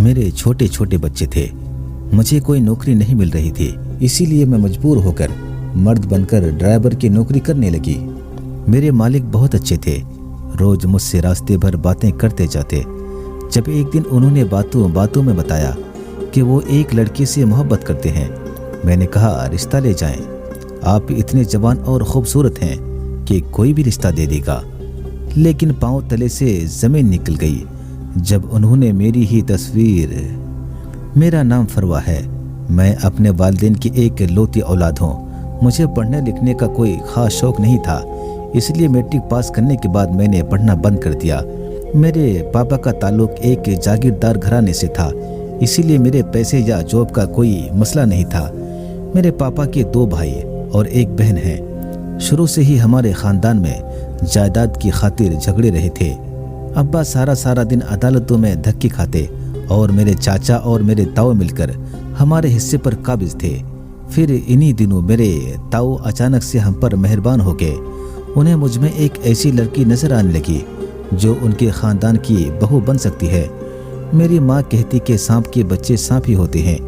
मेरे छोटे छोटे बच्चे थे। मुझे कोई नौकरी नहीं मिल रही थी, इसीलिए मैं मजबूर होकर मर्द बनकर ड्राइवर की नौकरी करने लगी। मेरे मालिक बहुत अच्छे थे, रोज मुझसे रास्ते भर बातें करते जाते। जब एक दिन उन्होंने बातों बातों में बताया कि वो एक लड़की से मोहब्बत करते हैं, मैंने कहा रिश्ता ले जाएं, आप इतने जवान और खूबसूरत हैं कि कोई भी रिश्ता दे देगा। लेकिन पांव तले से जमीन निकल गई जब उन्होंने मेरी ही तस्वीर। मेरा नाम फरवा है, मैं अपने वालिदैन की एक लौती औलाद हूँ। मुझे पढ़ने लिखने का कोई खास शौक नहीं था, इसलिए मैट्रिक पास करने के बाद मैंने पढ़ना बंद कर दिया। मेरे पापा का ताल्लुक एक जागीरदार घराने से था, इसीलिए मेरे पैसे या जॉब का कोई मसला नहीं था। मेरे पापा के 2 भाई और 1 बहन है। शुरू से ही हमारे खानदान में जायदाद की खातिर झगड़े रहे थे। अब्बा सारा दिन अदालतों में धक्के खाते और मेरे चाचा और मेरे ताऊ मिलकर हमारे हिस्से पर काबिज थे। फिर इन्हीं दिनों मेरे ताऊ अचानक से हम पर मेहरबान हो गए। उन्हें मुझ में एक ऐसी लड़की नजर आने लगी जो उनके खानदान की बहू बन सकती है। मेरी माँ कहती कि सांप के बच्चे सांप ही होते हैं।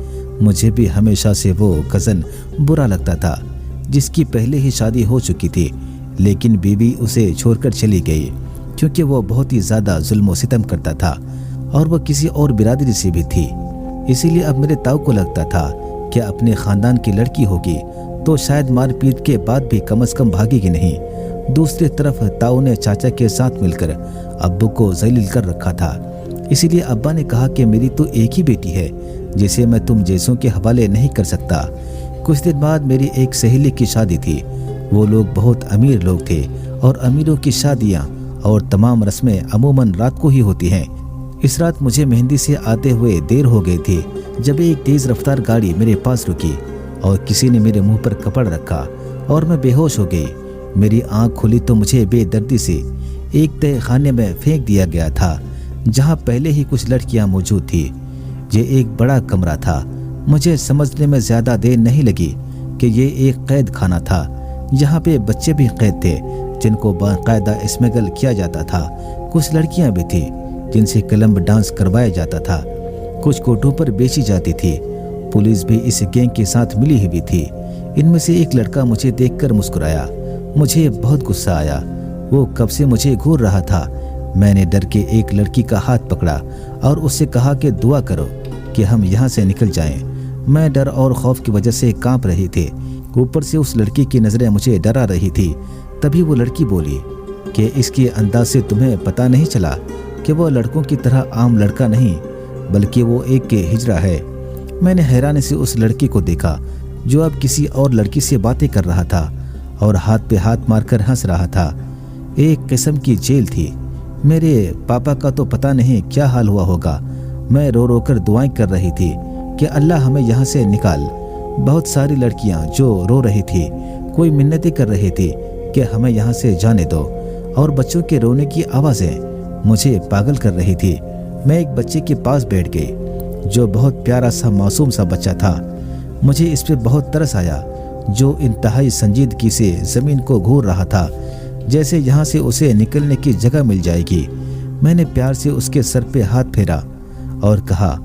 मुझे भी हमेशा से वो कज़न बुरा लगता था जिसकी पहले ही शादी हो चुकी थी, लेकिन बीवी उसे छोड़कर चली गई क्योंकि वो बहुत ही ज़्यादा जुल्म व सितम करता था और वह किसी और बिरादरी से भी थी। इसीलिए अब मेरे ताऊ को लगता था कि अपने ख़ानदान की लड़की होगी तो शायद मारपीट के बाद भी कम से कम भागेगी नहीं। दूसरी तरफ ताऊ ने चाचा के साथ मिलकर अब्बू को जलील कर रखा था। इसीलिए अब्बा ने कहा कि मेरी तो एक ही बेटी है जिसे मैं तुम जैसों के हवाले नहीं कर सकता। कुछ दिन बाद मेरी एक सहेली की शादी थी। वो लोग बहुत अमीर लोग थे और अमीरों की शादियाँ और तमाम रस्में अमूमन रात को ही होती हैं। इस रात मुझे मेहंदी से आते हुए देर हो गई थी जब एक तेज रफ्तार गाड़ी मेरे पास रुकी और किसी ने मेरे मुंह पर कपड़ रखा और मैं बेहोश हो गई। मेरी आंख खुली तो मुझे बेदर्दी से एक तय खाने में फेंक दिया गया था जहां पहले ही कुछ लड़कियां मौजूद थी। ये एक बड़ा कमरा था। मुझे समझने में ज्यादा देर नहीं लगी कि ये एक कैद खाना था। यहाँ पे बच्चे भी कैद थे जिनको बाकायदा स्मगल किया जाता था। कुछ लड़कियां भी थी जिनसे क्लब डांस करवाया जाता था। कुछ कोठों पर बेची जाती थी। पुलिस भी इस गैंग के साथ मिली हुई थी। इनमें से एक लड़का मुझे देखकर मुस्कुराया। मुझे बहुत गुस्सा आया। वो कब से मुझे घूर रहा था। मैंने डर के एक लड़की का हाथ पकड़ा और उससे कहा कि दुआ करो कि हम यहाँ से निकल जाएं। मैं डर और खौफ की वजह से कांप रही थी। ऊपर से उस लड़की की नजरें मुझे डरा रही थी। तभी वो लड़की बोली कि इसके अंदाज से तुम्हें पता नहीं चला कि वो लड़कों की तरह आम लड़का नहीं बल्कि वो एक हिजड़ा है। मैंने हैरानी से उस लड़की को देखा जो अब किसी और लड़की से बातें कर रहा था और हाथ पे हाथ मारकर हंस रहा था। एक किस्म की जेल थी। मेरे पापा का तो पता नहीं क्या हाल हुआ होगा। मैं रो रो कर दुआएं कर रही थी कि अल्लाह हमें यहाँ से निकाल। बहुत सारी लड़कियाँ जो रो रही थी, कोई मिन्नतें कर रही थी कि हमें यहाँ से जाने दो, और बच्चों के रोने की आवाज़ें मुझे पागल कर रही थी। मैं एक बच्चे के पास बैठ गई जो बहुत प्यारा सा मासूम सा बच्चा था। मुझे इस पे बहुत तरस आया जो इंतहाई संजीदगी से ज़मीन को घूर रहा था, जैसे यहाँ से उसे निकलने की जगह मिल जाएगी। मैंने प्यार से उसके सर पे हाथ फेरा और कहा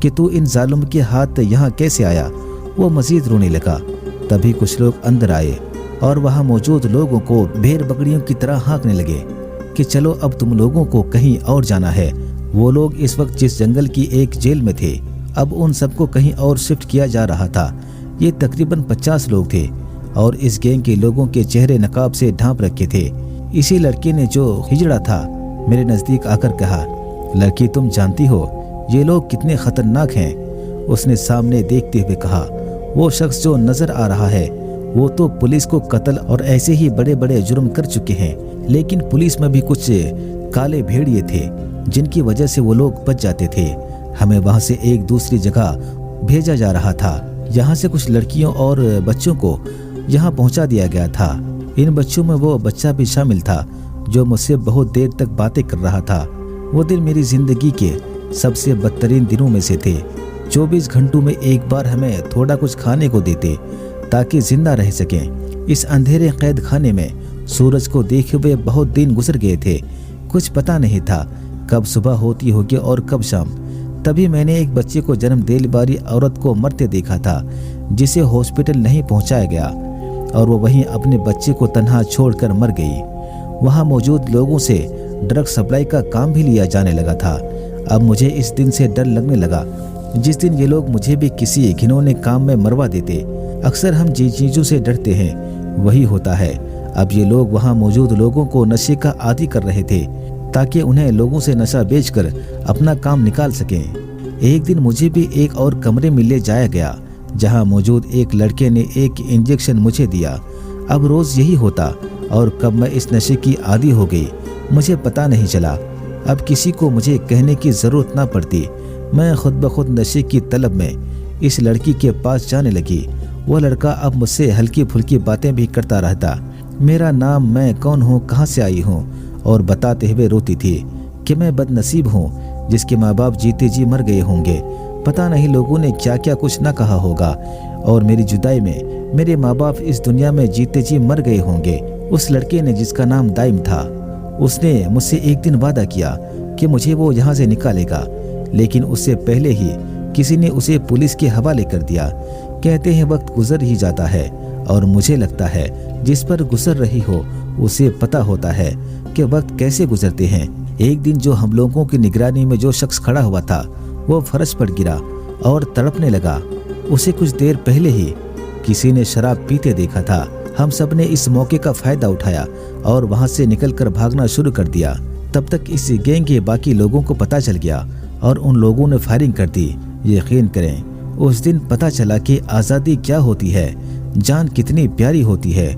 कि तू इन जालिम के हाथ यहाँ कैसे आया। वो मजीद रोने लगा। तभी कुछ लोग अंदर आए और वहाँ मौजूद लोगों को भेड़ बकरियों की तरह हाँकने लगे कि चलो अब तुम लोगों को कहीं और जाना है। वो लोग इस वक्त जिस जंगल की एक जेल में थे, अब उन सबको कहीं और शिफ्ट किया जा रहा था। ये तकरीबन 50 लोग थे और इस गैंग के लोगों के चेहरे नकाब से ढांप रखे थे। इसी लड़के ने जो हिजड़ा था मेरे नज़दीक आकर कहा, लड़की तुम जानती हो ये लोग कितने खतरनाक हैं। उसने सामने देखते हुए कहा, वो शख्स जो नजर आ रहा है वो तो पुलिस को कत्ल और ऐसे ही बड़े बड़े जुर्म कर चुके हैं, लेकिन पुलिस में भी कुछ काले भेड़िए थे जिनकी वजह से वो लोग बच जाते थे। हमें वहां से एक दूसरी जगह भेजा जा रहा था। यहाँ से कुछ लड़कियों और बच्चों को यहाँ पहुँचा दिया गया था। इन बच्चों में वो बच्चा भी शामिल था जो मुझसे बहुत देर तक बातें कर रहा था। वो दिन मेरी जिंदगी के सबसे बदतरीन दिनों में से थे। 24 घंटों में एक बार हमें थोड़ा कुछ खाने को देते ताकि जिंदा रह सकें। इस अंधेरे कैद खाने में सूरज को देखे हुए बहुत दिन गुजर गए थे। कुछ पता नहीं था कब सुबह होती होगी और कब शाम। तभी मैंने एक बच्चे को जन्म देने वाली औरत को मरते देखा था, जिसे हॉस्पिटल नहीं पहुंचाया गया और वो वहीं अपने बच्चे को तन्हा छोड़कर मर गई। वहां मौजूद लोगों से ड्रग सप्लाई का काम भी लिया जाने लगा था। अब मुझे इस दिन से डर लगने लगा जिस दिन ये लोग मुझे भी किसी घिनौने काम में मरवा देते। अक्सर हम जिन चीज़ों से डरते हैं वही होता है। अब ये लोग वहाँ मौजूद लोगों को नशे का आदी कर रहे थे ताकि उन्हें लोगों से नशा बेचकर अपना काम निकाल सकें। एक दिन मुझे भी एक और कमरे में ले जाया गया जहाँ मौजूद एक लड़के ने एक इंजेक्शन मुझे दिया। अब रोज़ यही होता और कब मैं इस नशे की आदी हो गई मुझे पता नहीं चला। अब किसी को मुझे कहने की ज़रूरत ना पड़ती। मैं खुद ब खुद नशे की तलब में इस लड़की के पास जाने लगी। वह लड़का अब मुझसे हल्की फुल्की बातें भी करता रहता। मेरा नाम, मैं कौन हूँ, कहाँ से आई हूँ और बताते हुए रोती थी कि मैं बदनसीब हूँ जिसके माँ बाप जीते जी मर गए होंगे। पता नहीं लोगों ने क्या क्या कुछ ना कहा होगा और मेरी जुदाई में मेरे माँ बाप इस दुनिया में जीते जी मर गए होंगे। उस लड़के ने जिसका नाम दाइम था, उसने मुझसे एक दिन वादा किया कि मुझे वो यहाँ से निकालेगा, लेकिन उससे पहले ही किसी ने उसे पुलिस के हवाले कर दिया। कहते हैं वक्त गुजर ही जाता है और मुझे लगता है जिस पर गुजर रही हो उसे पता होता है कि वक्त कैसे गुजरते हैं। एक दिन जो हम लोगों की निगरानी में जो शख्स खड़ा हुआ था वो फर्श पर गिरा और तड़पने लगा। उसे कुछ देर पहले ही किसी ने शराब पीते देखा था। हम सब ने इस मौके का फायदा उठाया और वहां से निकलकर भागना शुरू कर दिया। तब तक इस गैंग के बाकी लोगों को पता चल गया और उन लोगों ने फायरिंग कर दी। यकीन करें उस दिन पता चला कि आज़ादी क्या होती है, जान कितनी प्यारी होती है।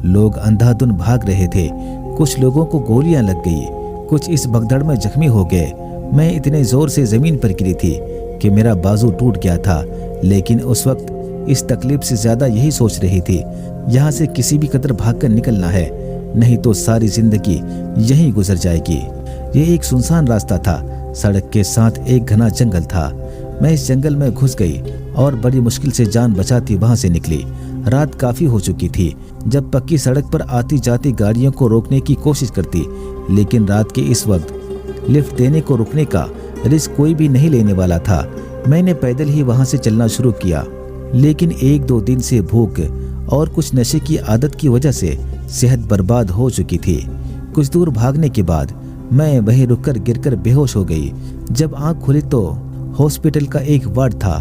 लोग अंधाधुन भाग रहे थे। कुछ लोगों को गोलियां लग गई, कुछ इस भगदड़ में जख्मी हो गए। मैं इतने जोर से जमीन पर गिरी थी कि मेरा बाजू टूट गया था, लेकिन उस वक्त इस तकलीफ से ज्यादा यही सोच रही थी यहाँ से किसी भी कदर भागकर निकलना है, नहीं तो सारी जिंदगी यहीं गुजर जाएगी। ये एक सुनसान रास्ता था। सड़क के साथ एक घना जंगल था। मैं इस जंगल में घुस गई और बड़ी मुश्किल से जान बचाती वहां से निकली। रात काफी हो चुकी थी जब पक्की सड़क पर आती जाती गाड़ियों को रोकने की कोशिश करती, लेकिन रात के इस वक्त लिफ्ट देने को रुकने का रिस्क कोई भी नहीं लेने वाला था। मैंने पैदल ही वहां से चलना शुरू किया, लेकिन एक दो दिन से भूख और कुछ नशे की आदत की वजह से सेहत बर्बाद हो चुकी थी। कुछ दूर भागने के बाद मैं वहीं रुककर गिरकर बेहोश हो गई। जब आंख खुली तो हॉस्पिटल का एक वार्ड था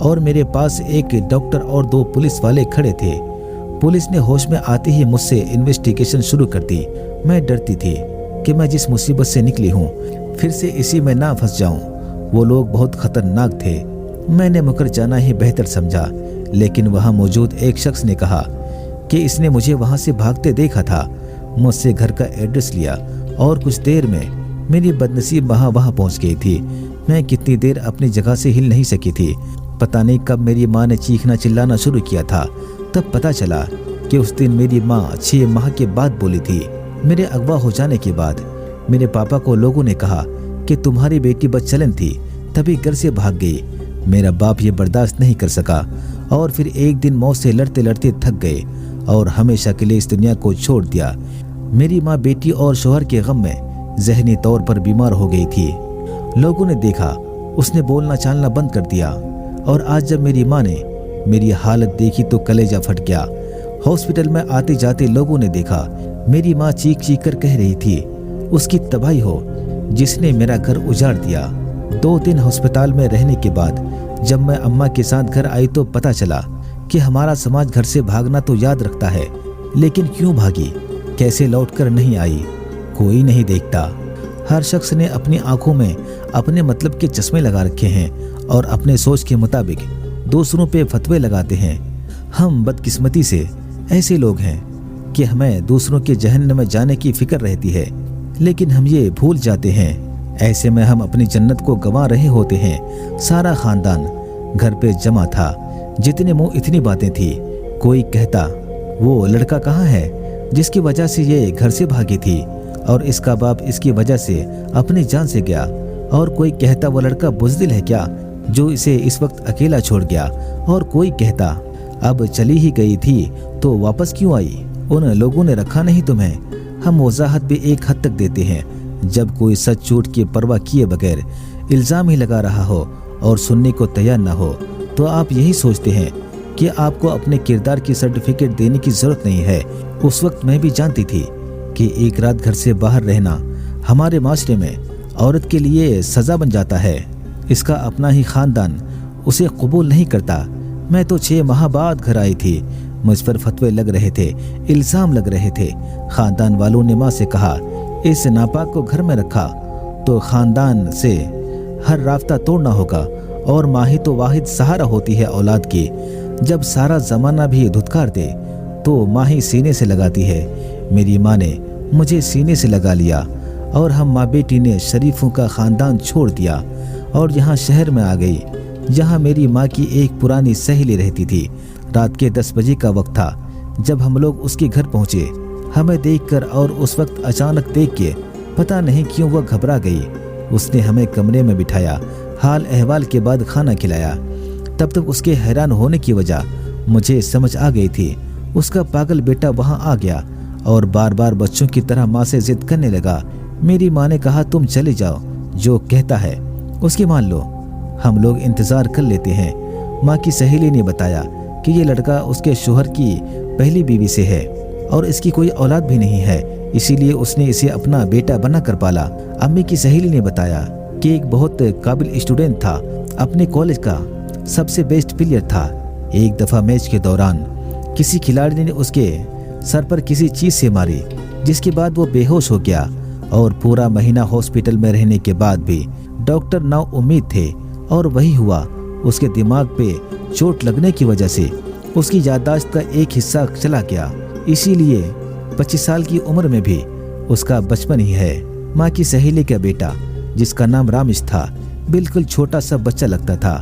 और मेरे पास एक डॉक्टर और दो पुलिस वाले खड़े थे। पुलिस ने होश में आते ही मुझसे इन्वेस्टिगेशन शुरू कर दी। मैं डरती थी कि मैं जिस मुसीबत से निकली हूँ फिर से इसी में ना फंस जाऊं। वो लोग बहुत खतरनाक थे। मैंने मुकर जाना ही बेहतर समझा, लेकिन वहाँ मौजूद एक शख्स ने कहा कि इसने मुझे वहाँ से भागते देखा था। मुझसे घर का एड्रेस लिया और कुछ देर में मेरी बदनसीब वहाँ पहुँच गई थी। मैं कितनी देर अपनी जगह से हिल नहीं सकी थी। पता नहीं कब मेरी माँ ने चीखना चिल्लाना शुरू किया था। तब पता चला कि उस दिन मेरी माँ 6 माह के बाद बोली थी। मेरे अगवा हो जाने के बाद मेरे पापा को लोगों ने कहा कि तुम्हारी बेटी बदचलन थी, तभी घर से भाग गई। मेरा बाप ये बर्दाश्त नहीं कर सका और फिर एक दिन मौत से लड़ते लड़ते थक गए और हमेशा के लिए इस दुनिया को छोड़ दिया। मेरी माँ बेटी और शोहर के गम में जहनी तौर पर बीमार हो गई थी। लोगों ने देखा उसने बोलना चालना बंद कर दिया और आज जब मेरी माँ ने मेरी हालत देखी तो कलेजा फट गया। हॉस्पिटल में आते जाते लोगों ने देखा मेरी माँ चीख चीख कर कह रही थी उसकी तबाही हो जिसने मेरा घर उजाड़ दिया। 2 दिन अस्पताल में रहने के बाद जब मैं अम्मा के साथ घर आई तो पता चला कि हमारा समाज घर से भागना तो याद रखता है, लेकिन क्यों भागी, कैसे लौटकर नहीं आई, कोई नहीं देखता। हर शख्स ने अपनी आंखों में अपने मतलब के चश्मे लगा रखे हैं और अपने सोच के मुताबिक दूसरों पे फतवे लगाते हैं। हम बदकिस्मती से ऐसे लोग हैं कि हमें दूसरों के जहन्नम में जाने की फिक्र रहती है, लेकिन हम ये भूल जाते हैं। ऐसे में हम अपनी जन्नत को गंवा रहे होते हैं। सारा खानदान घर पे जमा था। जितने मुंह इतनी बातें थी। कोई कहता वो लड़का कहाँ है जिसकी वजह से ये घर से भागी थी और इसका बाप इसकी वजह से अपनी जान से गया, और कोई कहता वो लड़का बुज़दिल है क्या जो इसे इस वक्त अकेला छोड़ गया, और कोई कहता अब चली ही गई थी तो वापस क्यों आई, उन लोगों ने रखा नहीं तुम्हें। हम वजाहत भी एक हद तक देते हैं जब कोई सच झूठ की परवाह किए बगैर इल्ज़ाम ही लगा रहा हो और सुनने को तैयार न हो, तो आप यही सोचते हैं कि आपको अपने किरदार की सर्टिफिकेट देने की ज़रूरत नहीं है। उस वक्त मैं भी जानती थी कि एक रात घर से बाहर रहना हमारे माशरे में औरत के लिए सज़ा बन जाता है। इसका अपना ही ख़ानदान उसे कबूल नहीं करता। मैं तो 6 माह बाद घर आई थी। मुझ पर फतवे लग रहे थे, इल्ज़ाम लग रहे थे। ख़ानदान वालों ने माँ से कहा, इस नापाक को घर में रखा तो ख़ानदान से हर राब्ता तोड़ना होगा, और माँ ही तो वाहिद सहारा होती है औलाद की। जब सारा ज़माना भी धुतकार दे तो माँ ही सीने से लगाती है। मेरी माँ ने मुझे सीने से लगा लिया और हम माँ बेटी ने शरीफों का ख़ानदान छोड़ दिया और यहाँ शहर में आ गई, जहाँ मेरी माँ की एक पुरानी सहेली रहती थी। रात के 10 बजे का वक्त था जब हम लोग उसके घर पहुँचे। हमें देखकर और उस वक्त अचानक देख के पता नहीं क्यों वह घबरा गई। उसने हमें कमरे में बिठाया, हाल अहवाल के बाद खाना खिलाया। तब तक उसके हैरान होने की वजह मुझे समझ आ गई थी। उसका पागल बेटा वहाँ आ गया और बार बार बच्चों की तरह माँ से जिद करने लगा। मेरी माँ ने कहा, तुम चले जाओ, जो कहता है उसकी मान लो, हम लोग इंतज़ार कर लेते हैं। माँ की सहेली ने बताया कि ये लड़का उसके शोहर की पहली बीवी से है और इसकी कोई औलाद भी नहीं है, इसीलिए उसने इसे अपना बेटा बनाकर पाला। अम्मी की सहेली ने बताया कि एक बहुत काबिल स्टूडेंट था, अपने कॉलेज का सबसे बेस्ट प्लेयर था। एक दफ़ा मैच के दौरान किसी खिलाड़ी ने उसके सर पर किसी चीज़ से मारी, जिसके बाद वो बेहोश हो गया और पूरा महीना हॉस्पिटल में रहने के बाद भी डॉक्टर नाउम्मीद थे। और वही हुआ, उसके दिमाग पे चोट लगने की वजह से उसकी याददाश्त का एक हिस्सा चला गया, इसीलिए 25 साल की उम्र में भी उसका बचपन ही है। माँ की सहेली का बेटा, जिसका नाम रामिश था, बिल्कुल छोटा सा बच्चा लगता था।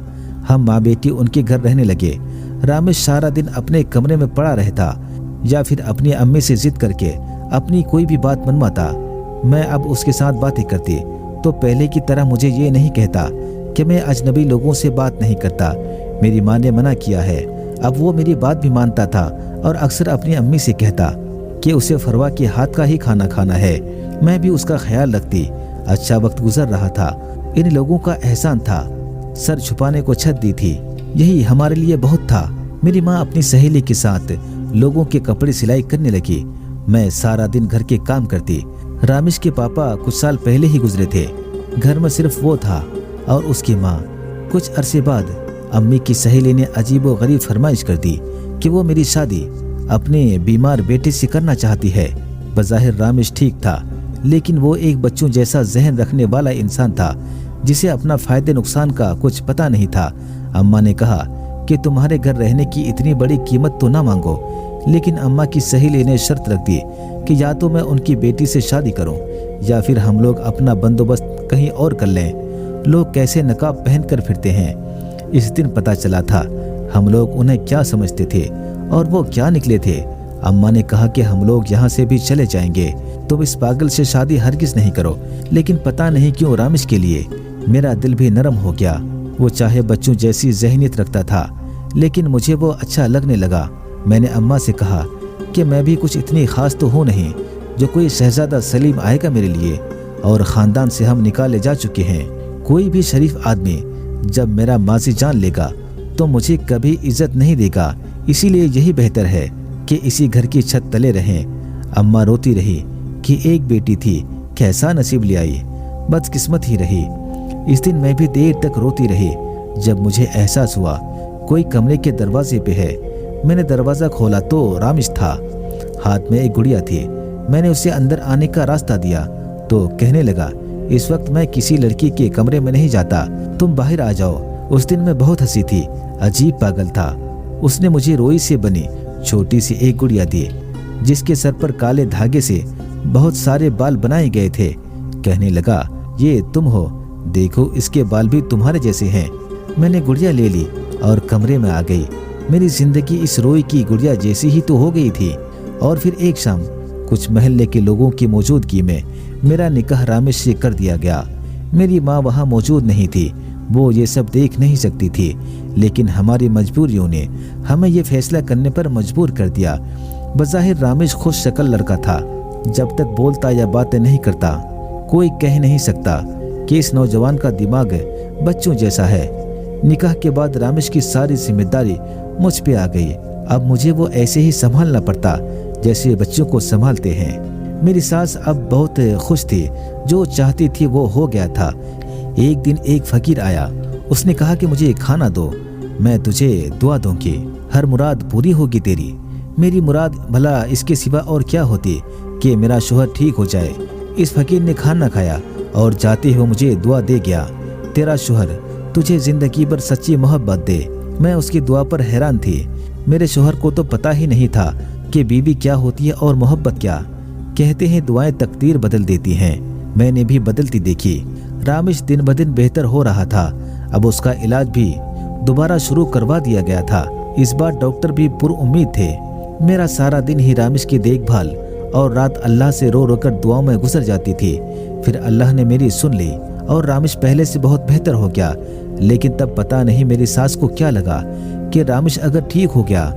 हम माँ बेटी उनके घर रहने लगे। रामिश सारा दिन अपने कमरे में पड़ा रहता या फिर अपनी अम्मी से जिद करके अपनी कोई भी बात मनवाता। मैं अब उसके साथ बातें करती तो पहले की तरह मुझे ये नहीं कहता कि मैं अजनबी लोगों से बात नहीं करता। मेरी माँ ने मना किया है। अब वो मेरी बात भी मानता था और अक्सर अपनी अम्मी से कहता कि उसे फरवा के हाथ का ही खाना खाना है। मैं भी उसका ख्याल रखती। अच्छा वक्त गुजर रहा था। इन लोगों का एहसान था, सर छुपाने को छत दी थी, यही हमारे लिए बहुत था। मेरी माँ अपनी सहेली के साथ लोगों के कपड़े सिलाई करने लगी। मैं सारा दिन घर के काम करती। रामिश के पापा कुछ साल पहले ही गुजरे थे। घर में सिर्फ वो था और उसकी माँ। कुछ अरसे बाद अम्मी की सहेली ने अजीब व गरीब फरमाइश कर दी कि वो मेरी शादी अपने बीमार बेटे से करना चाहती है। बज़ाहिर रामिश ठीक था, लेकिन वो एक बच्चों जैसा जहन रखने वाला इंसान था जिसे अपना फायदे नुकसान का कुछ पता नहीं था। अम्मा ने कहा कि तुम्हारे घर रहने की इतनी बड़ी कीमत तो ना मांगो, लेकिन अम्मा की सहेली ने शर्त रख दी कि या तो मैं उनकी बेटी से शादी करूं या फिर हम लोग अपना बंदोबस्त कहीं और कर लें। लोग कैसे नकाब पहन कर फिरते हैं। इस दिन पता चला था हम लोग उन्हें क्या समझते थे और वो क्या निकले थे। अम्मा ने कहा कि हम लोग यहाँ से भी चले जाएंगे, तुम इस पागल से शादी हरगिज नहीं करो। लेकिन पता नहीं क्यों रामिश के लिए मेरा दिल भी नरम हो गया। वो चाहे बच्चों जैसी ज़हनियत रखता था, लेकिन मुझे वो अच्छा लगने लगा। मैंने अम्मा से कहा कि मैं भी कुछ इतनी खास तो हूँ नहीं जो कोई शहजादा सलीम आएगा मेरे लिए, और ख़ानदान से हम निकाले जा चुके हैं। कोई भी शरीफ आदमी जब मेरा माजी जान लेगा तो मुझे कभी इज्जत नहीं देगा, इसीलिए यही बेहतर है कि इसी घर की छत तले रहें। अम्मा रोती रही कि एक बेटी थी, कैसा नसीब ले आई, बदकिस्मत ही रही। इस दिन मैं भी देर तक रोती रही। जब मुझे एहसास हुआ कोई कमरे के दरवाजे पे है, मैंने दरवाज़ा खोला तो रामिश था। हाथ में एक गुड़िया थी। मैंने उसे अंदर आने का रास्ता दिया तो कहने लगा, इस वक्त मैं किसी लड़की के कमरे में नहीं जाता, तुम बाहर आ जाओ। उस दिन मैं बहुत हंसी थी, अजीब पागल था। उसने मुझे रोई से बनी छोटी सी एक गुड़िया दी जिसके सर पर काले धागे से बहुत सारे बाल बनाए गए थे। कहने लगा, ये तुम हो, देखो इसके बाल भी तुम्हारे जैसे हैं। मैंने गुड़िया ले ली और कमरे में आ गई। मेरी जिंदगी इस रोई की गुड़िया जैसी ही तो हो गई थी। और फिर एक शाम कुछ महल्ले के लोगों की मौजूदगी में मेरा निकाह रामिश से कर दिया गया। मेरी माँ वहाँ मौजूद नहीं थी, वो ये सब देख नहीं सकती थी, लेकिन हमारी मजबूरियों ने हमें ये फैसला करने पर मजबूर कर दिया। बज़ाहिर रामिश खुश शक्ल लड़का था। जब तक बोलता या बातें नहीं करता कोई कह नहीं सकता कि इस नौजवान का दिमाग बच्चों जैसा है। निकाह के बाद रामेश की सारी जिम्मेदारी मुझ पे आ गई। अब मुझे वो ऐसे ही संभालना पड़ता जैसे बच्चों को संभालते हैं। मेरी सास अब बहुत खुश थी, जो चाहती थी वो हो गया था। एक दिन एक फकीर आया, उसने कहा कि मुझे खाना दो, मैं तुझे दुआ दूंगी, हर मुराद पूरी होगी तेरी। मेरी मुराद भला इसके सिवा और क्या होती कि मेरा शोहर ठीक हो जाए। इस फकीर ने खाना खाया और जाते हुए मुझे दुआ दे गया, तेरा शोहर तुझे जिंदगी भर सच्ची मोहब्बत दे। मैं उसकी दुआ पर हैरान थी। मेरे शोहर को तो पता ही नहीं था कि बीवी क्या होती है और मोहब्बत क्या। कहते हैं दुआएं तकदीर बदल देती हैं, मैंने भी बदलती देखी। रामेश दिन ब दिन बेहतर हो रहा था। अब उसका इलाज भी दोबारा शुरू करवा दिया गया था। इस बार डॉक्टर भी पुरउम्मीद थे। मेरा सारा दिन ही रामेश की देखभाल और रात अल्लाह से रो रो कर दुआओं में गुजर जाती थी। फिर अल्लाह ने मेरी सुन ली और रामेश पहले से बहुत बेहतर हो गया। लेकिन तब पता नहीं मेरी सास को क्या लगा कि रामेश अगर ठीक हो गया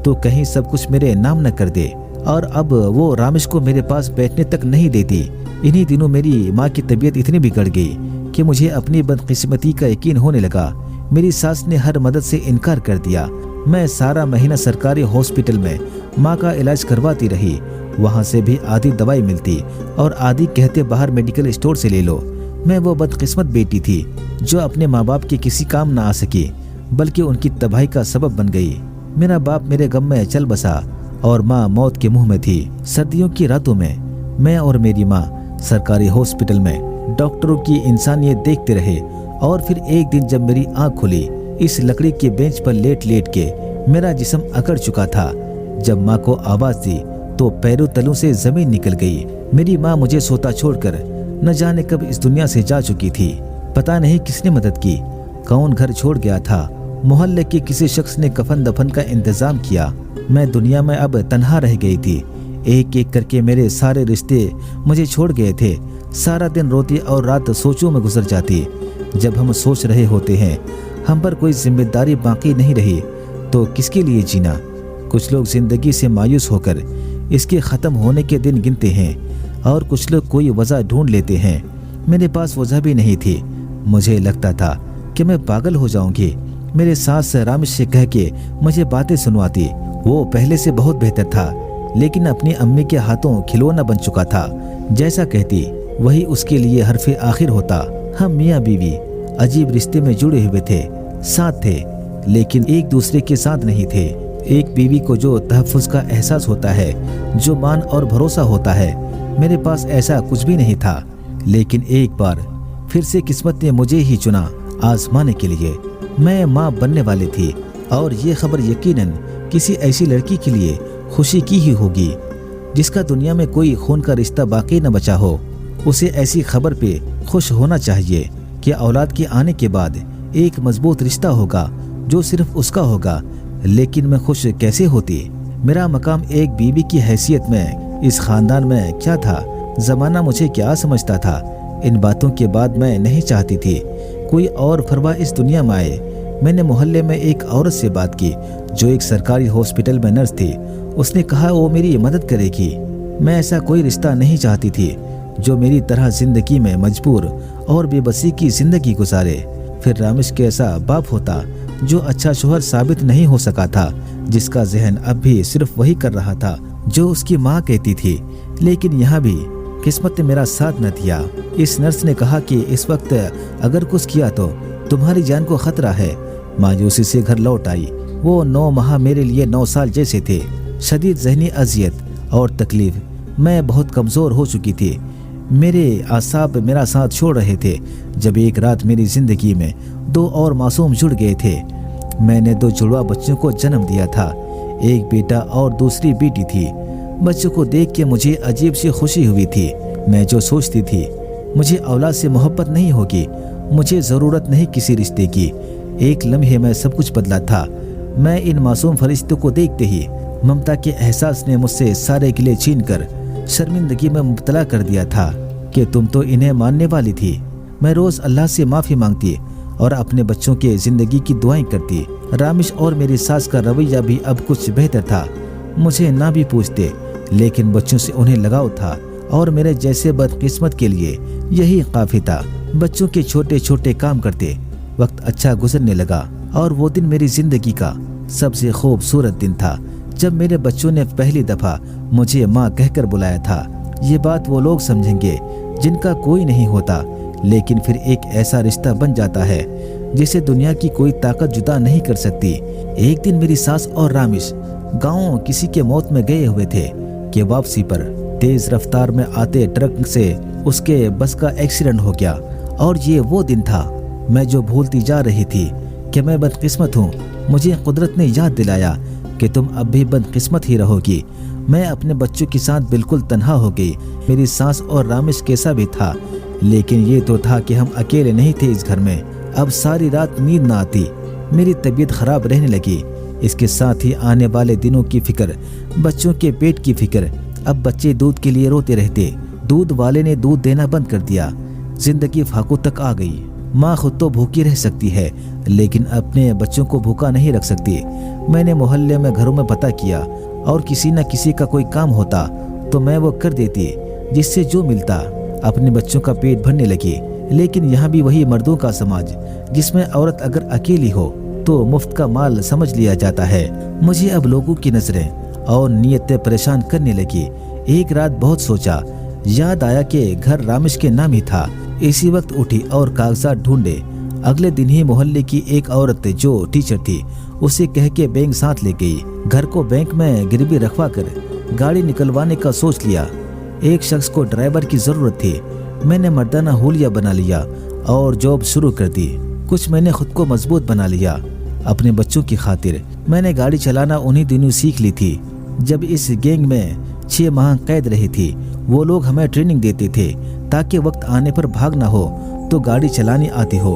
तो कहीं सब कुछ मेरे नाम न कर दे, और अब वो रामेश को मेरे पास बैठने तक नहीं देती। इन्हीं दिनों मेरी माँ की तबीयत इतनी बिगड़ गई कि मुझे अपनी बदकिस्मती का यकीन होने लगा। मेरी सास ने हर मदद से इनकार कर दिया। मैं सारा महीना सरकारी हॉस्पिटल में माँ का इलाज करवाती रही। वहाँ से भी आधी दवाई मिलती और आधी कहते बाहर मेडिकल स्टोर से ले लो। मैं वो बदकिस्मत बेटी थी जो अपने माँ बाप के किसी काम ना आ सकी, बल्कि उनकी तबाही का सबब बन गई। मेरा बाप मेरे गम में चल बसा और माँ मौत के मुंह में थी। सर्दियों की रातों में मैं और मेरी माँ सरकारी हॉस्पिटल में डॉक्टरों की इंसानियत देखते रहे। और फिर एक दिन जब मेरी आंख खुली, इस लकड़ी के बेंच पर लेट लेट के मेरा जिस्म अकड़ चुका था। जब माँ को आवाज दी तो पैरों तलों से जमीन निकल गई। मेरी माँ मुझे सोता छोड़कर न जाने कब इस दुनिया से जा चुकी थी। पता नहीं किसने मदद की, कौन घर छोड़ गया था। मोहल्ले के किसी शख्स ने कफन दफन का इंतजाम किया। मैं दुनिया में अब तन्हा रह गई थी। एक एक करके मेरे सारे रिश्ते मुझे छोड़ गए थे। सारा दिन रोती और रात सोचों में गुजर जाती। जब हम सोच रहे होते हैं हम पर कोई जिम्मेदारी बाकी नहीं रही तो किसके लिए जीना। कुछ लोग जिंदगी से मायूस होकर इसके ख़त्म होने के दिन गिनते हैं और कुछ लोग कोई वजह ढूंढ लेते हैं। मेरे पास वजह भी नहीं थी। मुझे लगता था कि मैं पागल हो जाऊंगी। मेरे सास रामेश से कह के मुझे बातें सुनवाती। वो पहले से बहुत बेहतर था, लेकिन अपनी अम्मी के हाथों खिलौना बन चुका था। जैसा कहती वही उसके लिए हरफे आखिर होता। हम मियाँ बीवी अजीब रिश्ते में जुड़े हुए थे, साथ थे लेकिन एक दूसरे के साथ नहीं थे। एक बीवी को जो तहफ़्फ़ुज़ का एहसास होता है, जो मान और भरोसा होता है, मेरे पास ऐसा कुछ भी नहीं था। लेकिन एक बार फिर से किस्मत ने मुझे ही चुना आजमाने के लिए। मैं माँ बनने वाली थी और ये खबर यकीनन किसी ऐसी लड़की के लिए खुशी की ही होगी जिसका दुनिया में कोई खून का रिश्ता बाकी न बचा हो। उसे ऐसी खबर पे खुश होना चाहिए कि औलाद के आने के बाद एक मजबूत रिश्ता होगा जो सिर्फ उसका होगा। लेकिन मैं खुश कैसे होती? मेरा मकाम एक बीवी की हैसियत में इस खानदान में क्या था? जमाना मुझे क्या समझता था? इन बातों के बाद मैं नहीं चाहती थी कोई और फरवा इस दुनिया में आए। मैंने मोहल्ले में एक औरत से बात की जो एक सरकारी हॉस्पिटल में नर्स थी। उसने कहा वो मेरी मदद करेगी। मैं ऐसा कोई रिश्ता नहीं चाहती थी जो मेरी तरह जिंदगी में मजबूर और बेबसी की जिंदगी गुजारे। फिर रामेश के ऐसा बाप होता जो अच्छा शोहर साबित नहीं हो सका था, जिसका जहन अब भी सिर्फ वही कर रहा था जो उसकी माँ कहती थी। लेकिन यहाँ भी किस्मत ने मेरा साथ न दिया। इस नर्स ने कहा कि इस वक्त अगर कुछ किया तो तुम्हारी जान को खतरा है। मायूसी से घर लौट आई। वो 9 माह मेरे लिए 9 साल जैसे थे। शदीद जहनी अजियत और तकलीफ। मैं बहुत कमज़ोर हो चुकी थी। मेरे आसाब मेरा साथ छोड़ रहे थे जब एक रात मेरी ज़िंदगी में 2 और मासूम जुड़ गए थे। मैंने 2 जुड़वा बच्चों को जन्म दिया था, एक बेटा और दूसरी बेटी थी। बच्चों को देख के मुझे अजीब सी खुशी हुई थी। मैं जो सोचती थी मुझे औलाद से मोहब्बत नहीं होगी, मुझे ज़रूरत नहीं किसी रिश्ते की। एक लम्हे में सब कुछ बदला था। मैं इन मासूम फरिश्तों को देखते ही ममता के एहसास ने मुझसे सारे गिले छीन कर शर्मिंदगी में मुब्तला कर दिया था कि तुम तो इन्हें मानने वाली थी। मैं रोज़ अल्लाह से माफ़ी मांगती और अपने बच्चों के ज़िंदगी की दुआएं करती। रामेश और मेरी सास का रवैया भी अब कुछ बेहतर था। मुझे ना भी पूछते, लेकिन बच्चों से उन्हें लगाव था और मेरे जैसे बदकिस्मत के लिए यही काफ़ी था। बच्चों के छोटे छोटे काम करते वक्त अच्छा गुजरने लगा और वो दिन मेरी जिंदगी का सबसे खूबसूरत दिन था जब मेरे बच्चों ने पहली दफा मुझे माँ कहकर बुलाया था। ये बात वो लोग समझेंगे जिनका कोई नहीं होता, लेकिन फिर एक ऐसा रिश्ता बन जाता है जिसे दुनिया की कोई ताकत जुदा नहीं कर सकती। एक दिन मेरी सास और रामिश गांव किसी के मौत में गए हुए थे कि वापसी पर तेज रफ्तार में आते ट्रक से उसके बस का एक्सीडेंट हो गया। और ये वो दिन था मैं जो भूलती जा रही थी कि मैं बदकिस्मत हूँ। मुझे कुदरत ने याद दिलाया कि तुम अब भी बदकिस्मत ही रहोगी। मैं अपने बच्चों के साथ बिल्कुल तन्हा हो गई। मेरी सास और रामिश कैसा भी था, लेकिन ये तो था कि हम अकेले नहीं थे इस घर में। अब सारी रात नींद ना आती, मेरी तबीयत खराब रहने लगी। इसके साथ ही आने वाले दिनों की फिक्र, बच्चों के पेट की फिक्र। अब बच्चे दूध के लिए रोते रहते, दूध वाले ने दूध देना बंद कर दिया। जिंदगी फाकू तक आ गई। माँ खुद तो भूखी रह सकती है, लेकिन अपने बच्चों को भूखा नहीं रख सकती। मैंने मोहल्ले में घरों में पता किया और किसी न किसी का कोई काम होता तो मैं वो कर देती, जिससे जो मिलता अपने बच्चों का पेट भरने लगी। लेकिन यहाँ भी वही मर्दों का समाज, जिसमें औरत अगर अकेली हो तो मुफ्त का माल समझ लिया जाता है। मुझे अब लोगों की नजरें और नीयतें परेशान करने लगी। एक रात बहुत सोचा, याद आया कि घर रामिश के नाम ही था। इसी वक्त उठी और कागजात ढूंढे। अगले दिन ही मोहल्ले की एक औरत जो टीचर थी उसे कह के बैंक साथ ले गई। घर को बैंक में गिरवी रखवा कर गाड़ी निकलवाने का सोच लिया। एक शख्स को ड्राइवर की जरूरत थी। मैंने मर्दाना हुलिया बना लिया और जॉब शुरू कर दी। कुछ मैंने खुद को मजबूत बना लिया अपने बच्चों की खातिर। मैंने गाड़ी चलाना उन्हीं दिनों सीख ली थी जब इस गैंग में 6 माह कैद रही थी। वो लोग हमें ट्रेनिंग देते थे ताकि वक्त आने पर भागना हो तो गाड़ी चलानी आती हो।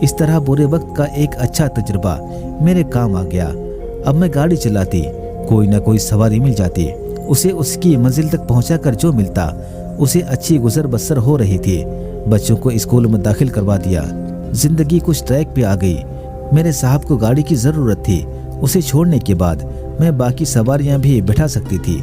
इस तरह बुरे वक्त का एक अच्छा तजुर्बा मेरे काम आ गया। अब मैं गाड़ी चलाती, कोई ना कोई सवारी मिल जाती, उसे उसकी मंजिल तक पहुंचाकर जो मिलता उसे अच्छी गुजर बसर हो रही थी। बच्चों को स्कूल में दाखिल करवा दिया। जिंदगी कुछ ट्रैक पे आ गई। मेरे साहब को गाड़ी की जरूरत थी। उसे छोड़ने के बाद मैं बाकी सवारियां भी बिठा सकती थी।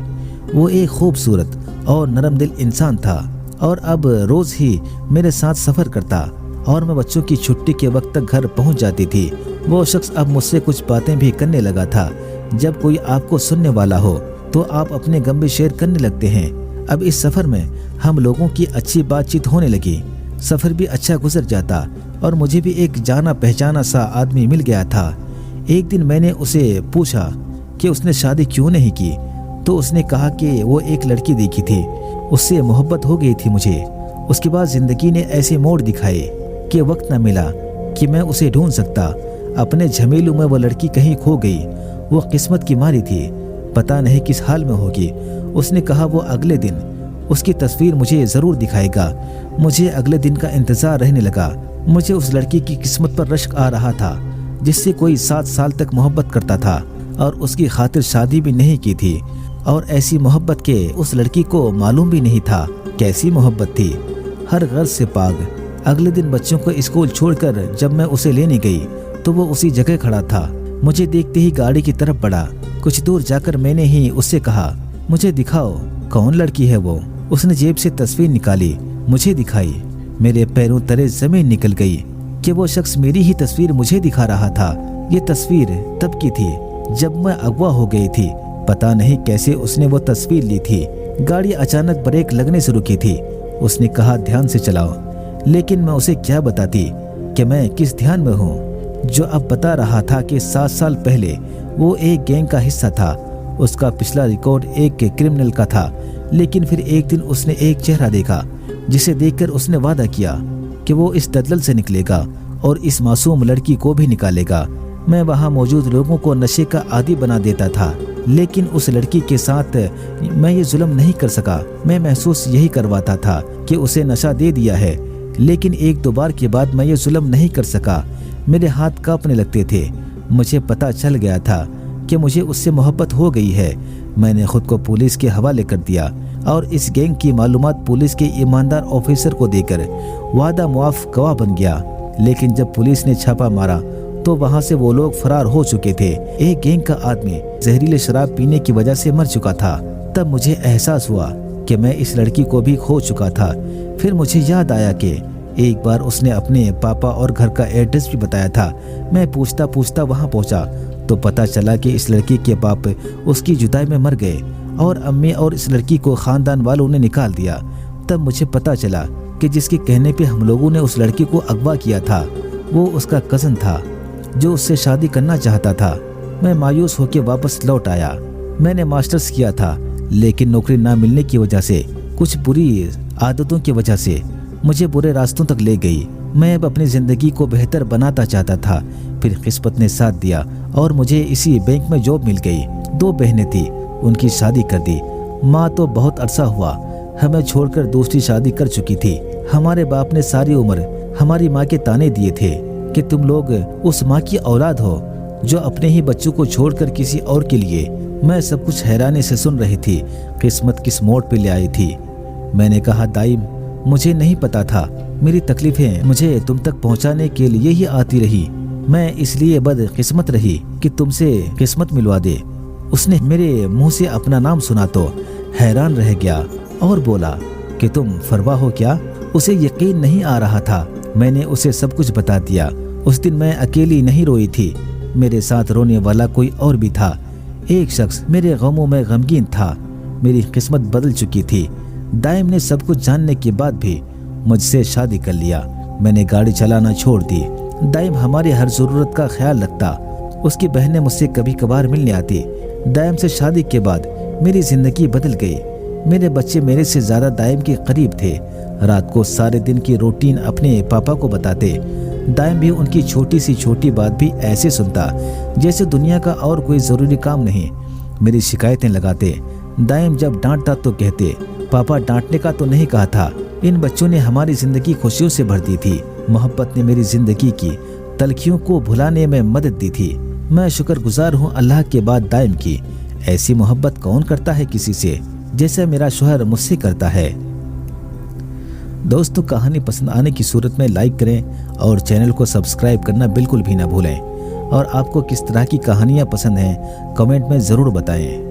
वो एक खूबसूरत और नरम दिल इंसान था और अब रोज ही मेरे साथ सफर करता और मैं बच्चों की छुट्टी के वक्त तक घर पहुंच जाती थी। वो शख्स अब मुझसे कुछ बातें भी करने लगा था। जब कोई आपको सुनने वाला हो तो आप अपने गम भी शेयर करने लगते हैं। अब इस सफर में हम लोगों की अच्छी बातचीत होने लगी। सफर भी अच्छा गुजर जाता और मुझे भी एक जाना पहचाना सा आदमी मिल गया था। एक दिन मैंने उसे पूछा कि उसने शादी क्यों नहीं की, तो उसने कहा कि वो एक लड़की देखी थी, उससे मोहब्बत हो गई थी मुझे। उसके बाद जिंदगी ने ऐसे मोड़ दिखाए कि वक्त न मिला कि मैं उसे ढूंढ सकता। अपने झमेलों में वो लड़की कहीं खो गई। वो किस्मत की मारी थी, पता नहीं किस हाल में होगी। उसने कहा वो अगले दिन उसकी तस्वीर मुझे जरूर दिखाएगा। मुझे अगले दिन का इंतजार रहने लगा। मुझे उस लड़की की किस्मत पर रश्क आ रहा था जिससे कोई 7 साल तक मोहब्बत करता था और उसकी खातिर शादी भी नहीं की थी। और ऐसी मोहब्बत के उस लड़की को मालूम भी नहीं था कैसी मोहब्बत थी। हर गर्ज से पाग। अगले दिन बच्चों को स्कूल छोड़कर जब मैं उसे लेने गई तो वो उसी जगह खड़ा था। मुझे देखते ही गाड़ी की तरफ बढ़ा। कुछ दूर जाकर मैंने ही उससे कहा, मुझे दिखाओ कौन लड़की है वो। उसने जेब से तस्वीर निकाली, मुझे दिखाई। मेरे पैरों तले जमीन निकल गई कि वो शख्स मेरी ही तस्वीर मुझे दिखा रहा था। ये तस्वीर तब की थी जब मैं अगवा हो गई थी। पता नहीं कैसे उसने वो तस्वीर ली थी। गाड़ी अचानक ब्रेक लगने से रुकी थी। उसने कहा ध्यान से चलाओ, लेकिन मैं उसे क्या बताती कि मैं किस ध्यान में हूँ। जो अब बता रहा था कि 7 साल पहले वो एक गैंग का हिस्सा था। उसका पिछला रिकॉर्ड एक क्रिमिनल का था। लेकिन फिर एक दिन उसने एक चेहरा देखा जिसे देखकर उसने वादा किया कि वो इस दलदल से निकलेगा और इस मासूम लड़की को भी निकालेगा। मैं वहाँ मौजूद लोगों को नशे का आदी बना देता था, लेकिन उस लड़की के साथ मैं ये जुल्म नहीं कर सका। मैं महसूस यही करवाता था कि उसे नशा दे दिया है, लेकिन 1-2 बार के बाद मैं ये जुल्म नहीं कर सका। मेरे हाथ कांपने लगते थे। मुझे पता चल गया था कि मुझे उससे मोहब्बत हो गई है। मैंने खुद को पुलिस के हवाले कर दिया और इस गैंग की मालूमात पुलिस के ईमानदार ऑफिसर को देकर वादा मुआफ गवाह बन गया। लेकिन जब पुलिस ने छापा मारा तो वहां से वो लोग फरार हो चुके थे। एक गैंग का आदमी जहरीले शराब पीने की वजह से मर चुका था। तब मुझे एहसास हुआ कि मैं इस लड़की को भी खो चुका था। फिर मुझे याद आया कि एक बार उसने अपने पापा और घर का एड्रेस भी बताया था। मैं पूछता पूछता वहाँ पहुँचा तो पता चला कि इस लड़की के बाप उसकी जुदाई में मर गए और अम्मी और इस लड़की को खानदान वालों ने निकाल दिया। तब मुझे पता चला कि जिसके कहने पे हम लोगों ने उस लड़की को अगवा किया था वो उसका कज़न था जो उससे शादी करना चाहता था। मैं मायूस होकर वापस लौट आया। मैंने मास्टर्स किया था लेकिन नौकरी ना मिलने की वजह से, कुछ बुरी आदतों की वजह से मुझे बुरे रास्तों तक ले गई। मैं अब अपनी ज़िंदगी को बेहतर बनाना चाहता था। फिर किस्मत ने साथ दिया और मुझे इसी बैंक में जॉब मिल गई। 2 बहनें थी, उनकी शादी कर दी। माँ तो बहुत अरसा हुआ हमें छोड़कर दूसरी शादी कर चुकी थी। हमारे बाप ने सारी उम्र हमारी माँ के ताने दिए थे कि तुम लोग उस माँ की औलाद हो जो अपने ही बच्चों को छोड़कर किसी और के लिए। मैं सब कुछ हैरानी से सुन रही थी। किस्मत किस मोड़ पे ले आई थी। मैंने कहा, दाइम मुझे नहीं पता था, मेरी तकलीफें मुझे तुम तक पहुंचाने के लिए ही आती रही। मैं इसलिए बदकिस्मत रही कि तुमसे किस्मत मिलवा दे। उसने मेरे मुंह से अपना नाम सुना तो हैरान रह गया और बोला कि तुम फरवा हो क्या? उसे यकीन नहीं आ रहा था। मैंने उसे सब कुछ बता दिया। उस दिन मैं अकेली नहीं रोई थी, मेरे साथ रोने वाला कोई और भी था। एक शख्स मेरे गमों में गमगीन था। मेरी किस्मत बदल चुकी थी। दाइम ने सब कुछ जानने के बाद भी मुझसे शादी कर लिया। मैंने गाड़ी चलाना छोड़ दी। दाइम हमारी हर ज़रूरत का ख्याल रखता। उसकी बहनें मुझसे कभी कभार मिलने आती। दाइम से शादी के बाद मेरी ज़िंदगी बदल गई। मेरे बच्चे मेरे से ज़्यादा दाइम के करीब थे। रात को सारे दिन की रूटीन अपने पापा को बताते। दाइम भी उनकी छोटी सी छोटी बात भी ऐसे सुनता जैसे दुनिया का और कोई ज़रूरी काम नहीं। मेरी शिकायतें लगाते। दाइम जब डांटता तो कहते, पापा डांटने का तो नहीं कहा था। इन बच्चों ने हमारी ज़िंदगी खुशियों से भर दी थी। मोहब्बत ने मेरी ज़िंदगी की तलखियों को भुलाने में मदद दी थी। मैं शुक्रगुजार हूँ अल्लाह के बाद दाइम की। ऐसी मोहब्बत कौन करता है किसी से जैसे मेरा शौहर मुझसे करता है। दोस्तों, कहानी पसंद आने की सूरत में लाइक करें और चैनल को सब्सक्राइब करना बिल्कुल भी ना भूलें। और आपको किस तरह की कहानियाँ पसंद हैं कमेंट में ज़रूर बताएं।